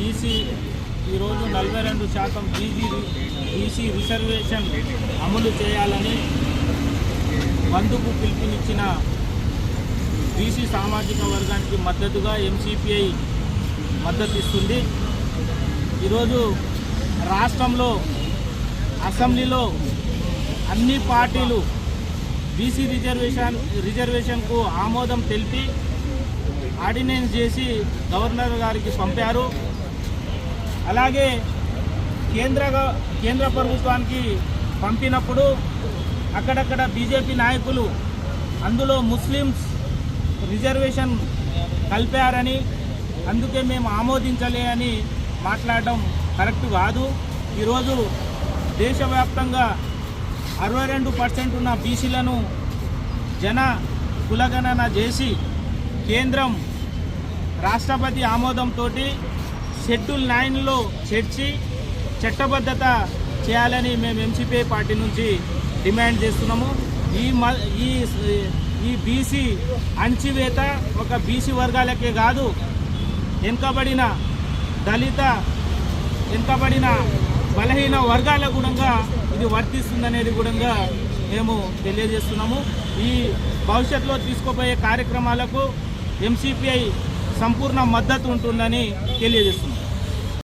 BC ఈరోజు 42% BC reservation అమలు చేయాలని బంధుకు పిలుపునిచ్చిన బీసీ సామాజిక వర్గానికి మద్దతుగా ఎంసీపీఐ మద్దతు ఇస్తుంది. ఈరోజు రాష్ట్రంలో అసెంబ్లీలో అన్ని పార్టీలు బీసీ రిజర్వేషన్కు ఆమోదం తెలిపి ఆర్డినెన్స్ చేసి గవర్నర్ గారికి పంపారు. అలాగే కేంద్ర ప్రభుత్వానికి పంపినప్పుడు అక్కడక్కడ బీజేపీ నాయకులు అందులో ముస్లిమ్స్ రిజర్వేషన్ కలిపారని, అందుకే మేము ఆమోదించలే అని మాట్లాడడం కరెక్ట్ కాదు. ఈరోజు దేశవ్యాప్తంగా 62% ఉన్న బీసీలను కులగణన చేసి కేంద్రం రాష్ట్రపతి ఆమోదంతో షెడ్యూల్ 9లో చేర్చి చట్టబద్ధత చేయాలని మేము ఎంసీపీఐ పార్టీ నుంచి డిమాండ్ చేస్తున్నాము. ఈ బీసీ అణచివేత ఒక బీసీ వర్గాలకే కాదు, వెనుకబడిన దళిత బలహీన వర్గాల కూడా ఇది వర్తిస్తుందనేది కూడా మేము తెలియజేస్తున్నాము. ఈ భవిష్యత్తులో తీసుకోబోయే కార్యక్రమాలకు ఎంసీపీఐ సంపూర్ణ మద్దతు ఉంటుందని తెలియజేస్తున్నాం.